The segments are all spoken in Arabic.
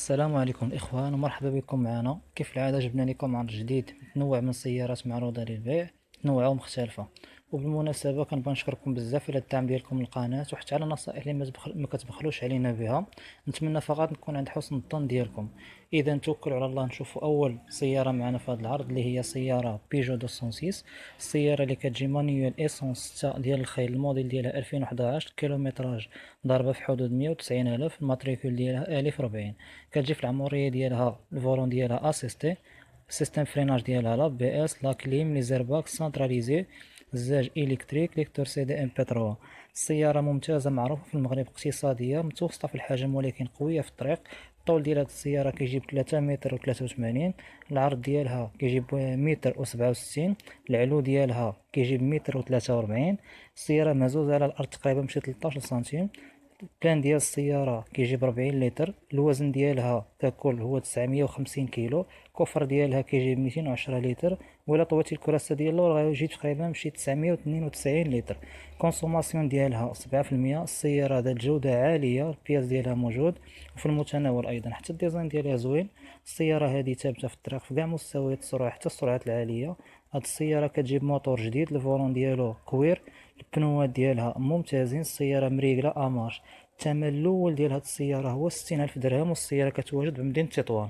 السلام عليكم الإخوان ومرحبا بكم معنا. كيف العادة جبنا لكم عرض جديد متنوع من السيارات معروضة للبيع، متنوعة ومختلفة. وبالمناسبة كنبغي نشكركم بزاف على الدعم ديالكم للقناة وحتى على النصائح اللي ما كتبخلوش علينا بها. نتمنى فقط نكون عند حسن الظن ديالكم. إذا توكلوا على الله نشوفوا أول سيارة معنا في هذا العرض اللي هي سيارة بيجو 206. السيارة اللي كتجي مانيوال إيسونس 6 ديال الخيل، الموديل ديالها 2011، كيلومتراج ضاربة في حدود 190 ألف، الماتريكول ديالها ألف 40. كتجي في العمريه ديالها الفولون ديالها اسيستي، سيستم فريناج ديالها لا بي اس، لا كليم، لي زيرباك سنتراليزي، الزاج الكتريك، ليكتور سي دي ام بي 3. السياره ممتازه، معروفه في المغرب، اقتصاديه، متوسطه في الحجم ولكن قويه في الطريق. الطول ديال هاد السياره كيجيب 3 متر و83. العرض ديالها كيجيب متر و67. العلو ديالها كيجيب متر و43. السياره مهزوزه على الارض تقريبا بشي 13 سنتيم. البلان ديال السيارة كيجيب 40 لتر. الوزن ديالها ككل هو 950 كيلو. الكفر ديالها كيجيب 210 لتر، ولا طويتي الكراسة ديالو راه غيجي تقريبا بشي 992 لتر. كونسوماسيون ديالها 7%. السيارة ذات جودة عالية، البياس ديالها موجود وفي المتناول أيضا، حتى الديزاين ديالها زوين. السيارة هذه ثابتة في الطريق في كاع مستويات السرعة حتى السرعات العالية. هاد السيارة كتجيب موتور جديد، الفولون ديالو كوير، البنوات ديالها ممتازين، السيارة مريقلة اماج. الثمن الاول ديال هاد السياره هو 60 ألف درهم، والسياره كتواجد بمدينه تطوان.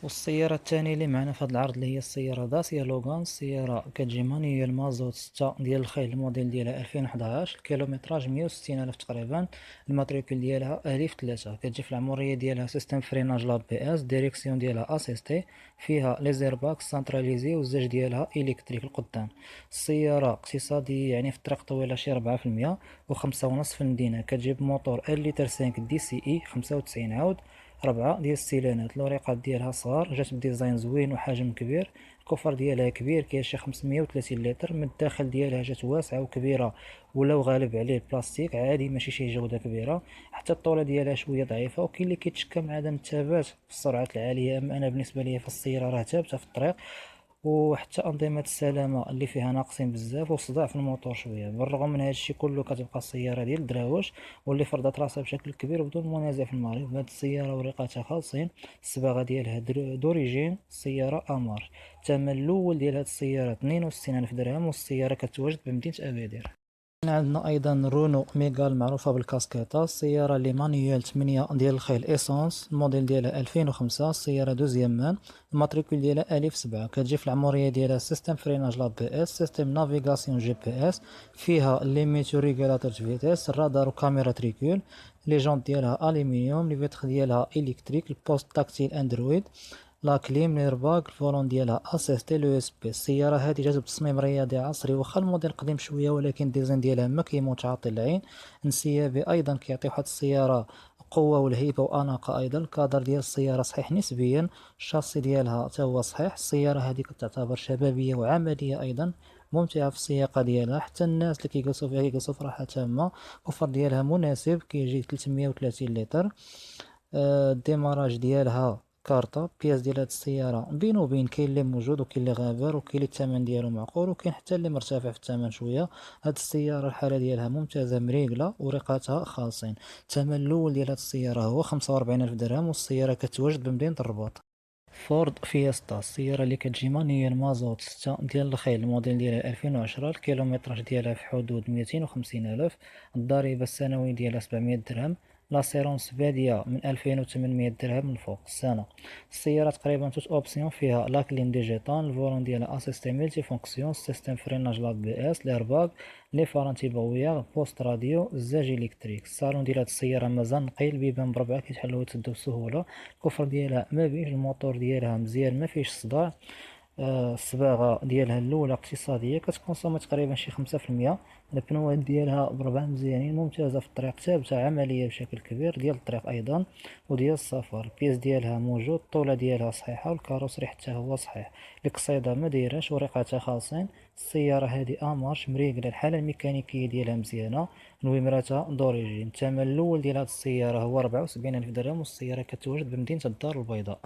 والسيارة الثانية اللي معنا في هذا العرض اللي هي السيارة داسيا لوغان. السيارة كتجي مانيوال مازوت 6 ديال الخيل، الموديل ديالها 2011، الكيلومتراج 160 ألف تقريبا، الماتريكول ديالها ألف 3. كتجي في العمرية ديالها سيستم فريناج لا بي اس، ديريكسيون ديالها اسيستي، فيها لي زيرباك سانتراليزي، والزاج ديالها الكتريك القدام. السيارة اقتصادية، يعني في الطريق طويلة شي 4%، وخمسة ونص في المدينة. كتجيب موتور ان لتر 5 دي سي اي 95 عاود، 4 ديال السيلانات. الوريقات ديالها صغار، جات بديزاين زوين وحجم كبير. الكفر ديالها كبير، كاين شي 530 لتر. من الداخل ديالها جات واسعة وكبيرة، ولاو غالب عليه البلاستيك عادي، ماشي شي جودة كبيرة. حتى الطولة ديالها شوية ضعيفة، وكاين اللي كيتشكى من عدم الثبات في السرعات العالية. أما أنا بالنسبة ليا فالسيارة راه ثابتة في الطريق، وحتى أنظمة السلامة اللي فيها ناقصين بزاف، وصداع في الموتور شوية. بالرغم من هادشي كله كتبقى السيارة ديال الدراوش، واللي فرضت راسها بشكل كبير وبدون منازع في المغرب. هاد السيارة وريقاتها خالصين، الصباغة ديالها دوريجين، السيارة أمار. الثمن الأول ديال هاد السيارة 62 ألف درهم، والسيارة كتواجد بمدينة أكادير. عندنا ايضا رونو ميغال معروفه بالكاسكيطه. السياره اللي مانيوال 8 ديال الخيل ايسونس، الموديل ديالها 2005. السياره دوزيام مان، الماتريكول ديالها الف 7. كتجي في العمريه ديالها سيستم فريناج لا بي اس، سيستم نافيغاسيون جي بي اس، فيها ليميتو ريغولاتور فيتيس، الرادار وكاميرا تريكول. لي جونت ديالها الومنيوم، لي فيتخ ديالها الكتريك، البوست تاكتيل اندرويد، لا كليم، ليرباك، الفولون ديالها اسيستي، لو اس بي. السياره هذه جات بتصميم رياضي عصري، واخا الموديل قديم شويه ولكن الديزاين ديالها ما كيموتش عاطي العين. انسيابي ايضا كيعطي واحد السياره قوه والهيبه واناقه. ايضا الكادر ديال السياره صحيح نسبيا، الشاصي ديالها حتى هو صحيح. السياره هذه كتعتبر شبابيه وعمليه ايضا، ممتعه في السياقه ديالها، حتى الناس اللي كيجلسوا فيها كيجلسوا في راحه تامه. الكفر ديالها مناسب، كيجي 330 لتر. الديماراج ديالها كارطة. بياس ديال هاد السيارة بين وبين، كاين اللي موجود وكاين اللي غابر، وكاين اللي الثمن ديالو معقول، وكاين حتى اللي مرتفع في الثمن شوية. هاد السيارة الحالة ديالها ممتازة مريقلة وريقاتها خالصين. الثمن الأول ديال هاد السيارة هو 45 ألف درهم، والسيارة كتواجد بمدينة الرباط. فورد فيستا. السيارة اللي كتجي مانيوال مازوت 6 ديال الخيل، الموديل ديالها 2010، الكيلومتراج ديالها في حدود 250 ألف، الضريبة السنوية ديالها 700 درهم، لاسيرونس بادية من 2800 درهم الفوق السنة. السيارة تقريبا توت اوبسيون، فيها لاكليم ديجيتال، الفولون ديالها اسيستي ملتي فونكسيون، سيستم فريناج لا بي اس، ليرباك، لي فارانتي ضوئية، بوست راديو، الزاج الكتريك. الصالون ديال هاد السيارة مازال نقي، البيبان بربعة كيتحلوا ويتسدوا بسهولة. الكفر ديالها ما بيش، الموتور ديالها مزيان ما فيش صداع. الصباغة ديالها الأولى اقتصادية، كتكونسومي تقريبا شي 5%. البنوات ديالها بربعة مزيانين، ممتازة في الطريق، ثابتة، عملية بشكل كبير ديال الطريق أيضا وديال السفر. البياس ديالها موجود، الطولة ديالها صحيحة، والكاروسري حتى هو صحيح. القصيدة ما دايراش، وريقاتها خالصين. السيارة هادي أمارش مريقلة، الحالة الميكانيكية ديالها مزيانة، نويمراتها دوريجين. الثمن الأول ديال هاد السيارة هو 74 ألف درهم، والسيارة كتواجد بمدينة الدار البيضاء.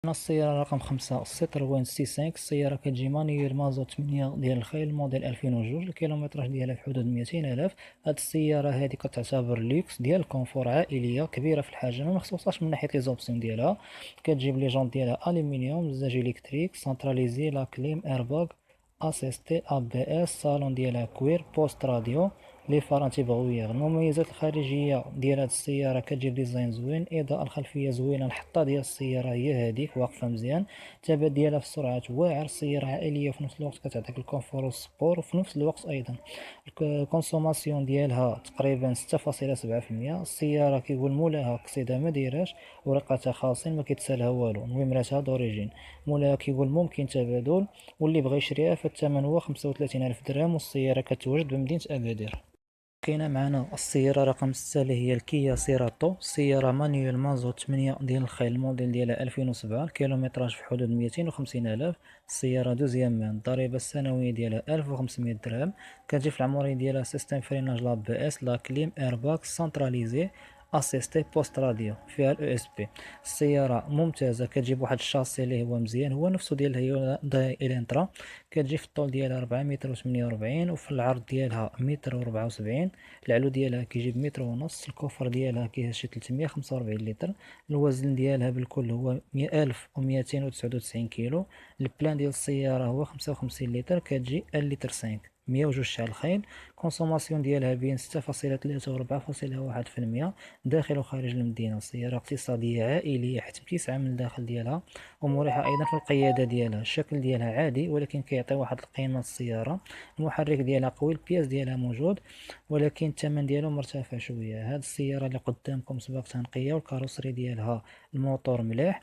أنا السيارة رقم 5 سيتروين سي 5. السيارة كتجي مانيوال مازوت 8 ديال الخيل موديل 2002. الكيلومتراج ديالها في حدود 200 ألف. هاد السيارة هادي كتعتبر لوكس ديال الكونفور، عائلية كبيرة في الحجم، ممخصوصاش من ناحية لي زوبسيون ديالها. كتجيب لي جونط ديالها ألومنيوم، زاج إلكتريك، سنتراليزي، لا كليم، إيرباغ، اسيستي، ا بي اس، صالون ديالها كوير، بوست راديو، لي فار انتي بغويير. المميزات الخارجيه ديال هاد السياره كتجيب ديزاين زوين، اضاءه الخلفيه زوينه، الحطه ديال السياره هي هذيك واقفه مزيان، الثبات ديالها في السرعات واعر. السياره عائليه في نفس الوقت كتعطيك الكونفور والسبور، وفي نفس الوقت ايضا الكونسوماسيون ديالها تقريبا 6.7%. السياره كيقول مولاها قصيده ما دايراش، ورقتها خاصين، ما كيتسالها والو، نمراتها دوريجين. مولاها كيقول ممكن تبادل، واللي بغى يشريها فالثمن هو 35 ألف درهم، والسيارة كتوجد بمدينة أكادير. كاينه معنا السياره رقم 6 اللي هي الكيا سيراتو. سياره مانيوال مازوت 8 ديال الخيل، الموديل ديالها 2007. الكيلومتراج في حدود 250 الف. السياره دوزيام مان، الضريبه السنويه ديالها 1500 درهم. كتجي في العمريه ديالها سيستم فريناج لا بي اس، لا كليم، ايرباك، سنتراليزي، اسيستي، بوست راديو، فيها الاو اس بي. السياره ممتازه، كتجيب واحد الشاسي اللي هو مزيان، هو نفسه ديال الهيونداي الانترا. كتجي في الطول ديالها 4 متر و 48، وفي العرض ديالها متر و 74. العلو ديالها كيجيب متر ونص. الكوفر ديالها كيهز شي 345 لتر. الوزن ديالها بالكل هو 1299 كيلو. البلان ديال السيارة هو 55 لتر، كتجي 1 لتر 5، 102 شحال الخيل. كونسوماسيون ديالها بين 6.3 و 4.1% داخل وخارج المدينة. السيارة اقتصادية عائلية حيت متيسعة من الداخل ديالها، ومريحة أيضا في القيادة ديالها. الشكل ديالها عادي ولكن كيعطي واحد القيمة للسيارة. المحرك ديالها قوي، البياس ديالها موجود، ولكن الثمن ديالو مرتفع شويه. هاد السياره اللي قدامكم سباق تنقيه، والكاروسري ديالها الموتور مليح،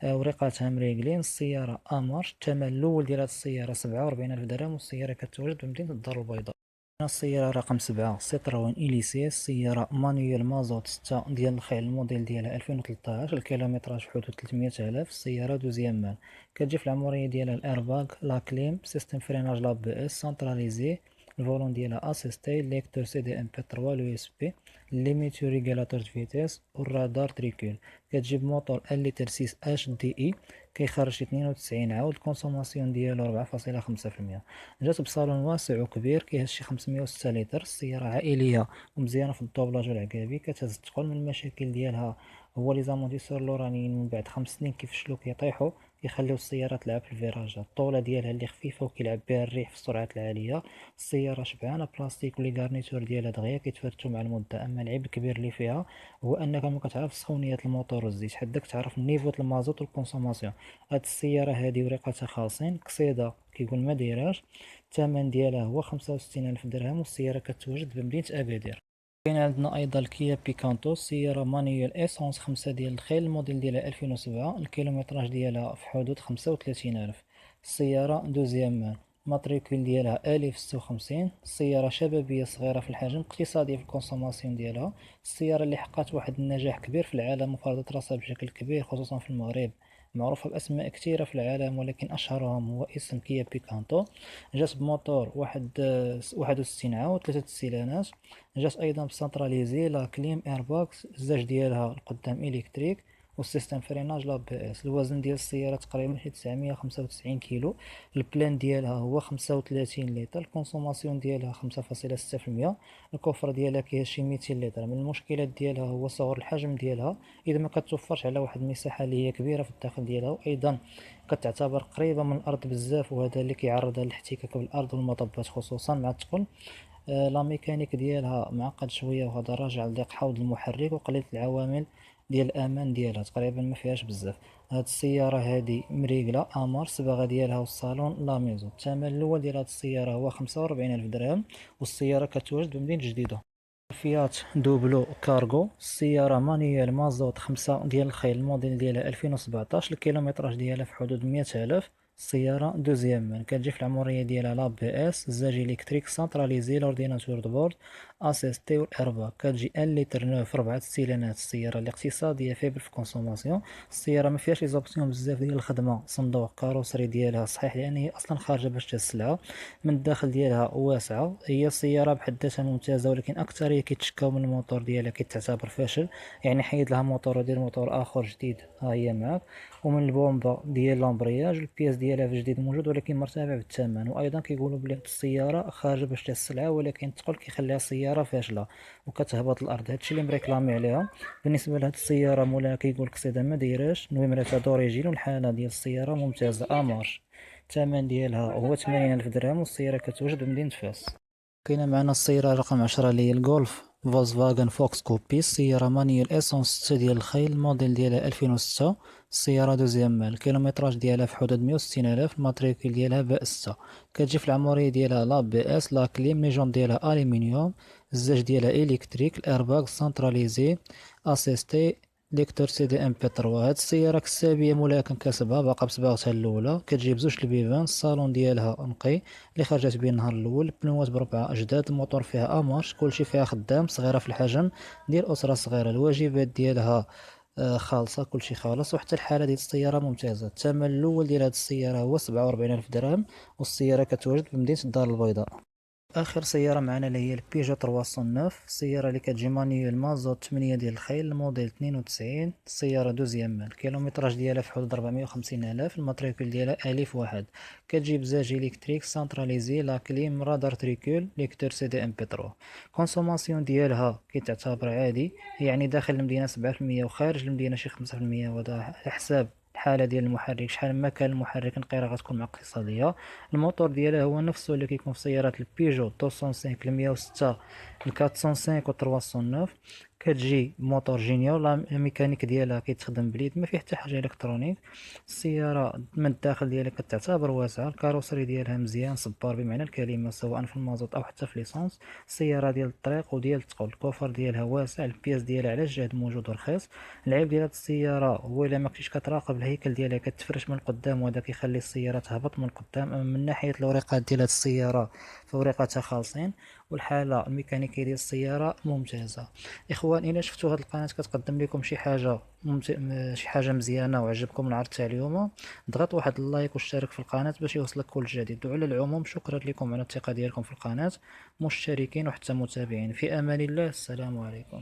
وريقاتها مريقلين. السياره امر. الثمن الاول ديال هاد السياره 47 الف درهم، والسياره كتواجد بمدينه الدار البيضاء. السيارة رقم 7 سيتروين إليسيس. سيارة مانويال مازوت 6 ديال الخيل، الموديل ديالها 2013. الكيلومتراج في حدود 300 ألاف. السيارة دوزيام مان، كتجي في العمرية ديالها الإيرباغ، لا كليم، سيستم فريناج لا بي اس، سنتراليزي، الفولون ديالها اسيستي، ليكتور سي دي ام بي 3، اليو اس بي، ليميتو ريغولاتور فيتيس، والرادار تريكول. كتجيب موتور 1 لتر 6 اش دي اي، كيخرج 92 عاود. الكونسوماسيون ديالو 4.5%. جات بصالون واسع وكبير، كيهز شي 506 لتر. السيارة عائلية ومزيانة في الدوبلاج والعقابي، كتهز الثقل. من المشاكل ديالها هو لي زامورتيسور اللورانيين من بعد 5 سنين كيفشلو كيطيحو، كيخليو السيارة تلعب في الفيراجات. الطولة ديالها اللي خفيفة وكيلعب بها الريح في السرعات العالية. السيارة شبعانة بلاستيك، ولي غارنيتور ديالها دغيا كيتفرتو مع المدة. اما العيب الكبير اللي فيها هو انك ما كتعرف سخونية الموتور والزيت، حداك تعرف النيفو المازوت والكونسوماسيون. هاد السيارة هادي وريقاتها خاصين، قصيدة كيقول ما دايراش. الثمن ديالها هو 65 ألف درهم، والسيارة كتوجد بمدينة أكادير. كاين عندنا أيضا الكيا بيكانتو. سيارة مانيوال إيسونس 5 ديال الخيل، الموديل ديالها 2007. الكيلومتراج ديالها في حدود 35 ألف. السيارة دوزيام مان، ماتريكول ديالها 1056. السيارة شبابية صغيرة في الحجم، اقتصادية في الكونسوماسيون ديالها. السيارة اللي حققت واحد النجاح كبير في العالم وفرضت راسها بشكل كبير خصوصا في المغرب، معروفة بأسماء كثيرة في العالم، ولكن أشهرهم هو اسم كيا بيكانتو. جات بموتور 61 عاود، 3 السيلانات. جات أيضا بسنتراليزي، لا كليم، إيرباكس، الزاج ديالها القدام إلكتريك، والسيستم فريناج لا بي اس. الوزن ديال السيارة تقريبا شي 995 كيلو. البلان ديالها هو 35 لتر. الكونسوماسيون ديالها 5.6%. الكوفر ديالها كيهز شي 200 لتر. من المشكلات ديالها هو صغر الحجم ديالها، اذا ما كتوفرش على واحد المساحه اللي هي كبيره في الداخل ديالها، وايضا كتعتبر قريبه من الارض بزاف، وهذا اللي كيعرضها للاحتكاك بالارض والمطبات خصوصا مع الثقل. لا ميكانيك ديالها معقد شويه، وهذا راجع لضيق حوض المحرك وقليل العوامل ديال الامان ديالها، تقريبا ما فيهاش بزاف. هاد السياره هادي مريقله امر. الصباغه ديالها والصالون لا ميزو. الثمن الاول ديال هاد السياره هو 45 الف درهم، والسياره كتواجد بمدينه جديده. فيات دوبلو كارغو. السيارة مانيوال مازوت 5 ديال الخيل، الموديل ديالها 2017. الكيلومتراج ديالها في حدود 100 ألف. السيارة دوزيام مان، كتجي في العمرية ديالها لا بي اس، الزاج إلكتريك، سنتراليزي، لورديناتور دو بورد، اسيستي والإرباك. كتجي 1 لتر نوف 4 السيلانات. السيارة الاقتصادية فيبل في كونسوماسيون. السيارة مفيهاش لي زوبسيون بزاف ديال الخدمة. صندوق كاروسري ديالها صحيح لأن هي أصلا خارجة باش تهز السلعة. من الداخل ديالها واسعة. هي السيارة بحد ذاتها ممتازة، ولكن أكترية كيتشكاو من الموتور ديالها كيتعتبر فاشل، يعني حيد لها موتور ودير موتور آخر جديد ها هي معاك. ومن البومبا ديال لامبرياج البياس ديالها في جديد موجود ولكن مرتفع بالثمن. وايضا كيقولوا بلي هاد السياره خارجه باش تهز السلعه، ولكن الثقل كيخليها سياره فاشله وكتهبط الارض. هادشي اللي مريكلامي عليها. بالنسبه لهاد السياره مولاها كيقول لك سيدا ما دايراش نويمراتها دوريجين، والحاله ديال السياره ممتازه امارش. الثمن ديالها هو 80,000 درهم، والسياره كتوجد بمدينه فاس. كاينه معنا السياره رقم 10 اللي هي الجولف فولكسفاغن فوكس كوبي. السيارة مانيوال اسونس 6 ديال الخيل، الموديل ديالها 2006. السيارة دوزيام مال، الكيلومتراج ديالها في حدود 160 ألاف، الماتريكول ديالها باء 6. كتجي في العمرية ديالها لا بي اس، لا كليم، لي جون ديالها ألمنيوم، الزاج ديالها إلكتريك، الإيرباغ سنتراليزي أسيستي، ليكتور سي دي ام بي 3. هاد السيارة كسابية مولاها كان كاسبها باقا بصباغتها الأولى. كتجي بزوج البيبان، الصالون ديالها نقي اللي خرجت به النهار الأول، البنوات بربعة أجداد، الموتور فيها أمارش، كلشي فيها خدام، صغيرة في الحجم ديال أسرة صغيرة. الواجبات ديالها خالصة، كلشي خالص، وحتى الحالة ديال السيارة ممتازة. الثمن الأول ديال هاد السيارة هو 47,000 درهم، والسيارة كتواجد بمدينة الدار البيضاء. اخر سياره معنا اللي هي البيجو 309. السياره اللي كتجي مانيوال مازوت 8 ديال الخيل، الموديل 92. السياره دوزيام مان، الكيلومتراج ديالها في حدود 450 الف، الماتريكول ديالها الف واحد. كتجي بزاج الكتريك سانتراليزي، لا كليم، رادار تريكول، ليكتور سي دي ام بي 3. كونسوماسيون ديالها كيتعتبر عادي، يعني داخل المدينه 7% وخارج المدينه شي 5%، وهذا على حساب الحاله ديال المحرك. شحال ما كان المحرك نقيره غتكون مع اقتصاديه. الموتور ديالها هو نفسه اللي كيكون في سيارات البيجو 205 ل 106 ل 405 و 309. كتجي موتور جينيور، لا الميكانيك ديالها كيتخدم بليد، ما فيه حتى حاجه الكترونيك. السياره من الداخل ديالها كتعتبر واسعه، الكاروسري ديالها مزيان صبار بمعنى الكلمه سواء في المازوت او حتى في ليسونس. السياره ديال الطريق وديال الثقل، الكوفر ديالها واسع، البياس ديالها على الجهد موجود ورخيص. العيب ديال هاد السياره هو الا ما كنتيش كتراقب الهيكل ديالها كتفرش من القدام، وهذا كيخلي السياره تهبط من القدام. اما من ناحيه الوريقات ديال هاد السياره فوريقاتها خالصين، والحاله الميكانيكيه ديال السياره ممتازه. اخوان، الى شفتوا هاد القناه كتقدم لكم شي حاجه مزيانه وعجبكم العرض تاع اليوم، ضغط واحد اللايك واشترك في القناه باش يوصلك كل جديد. وعلى العموم شكرا لكم على الثقه ديالكم في القناه، مشتركين وحتى متابعين. في امان الله، السلام عليكم.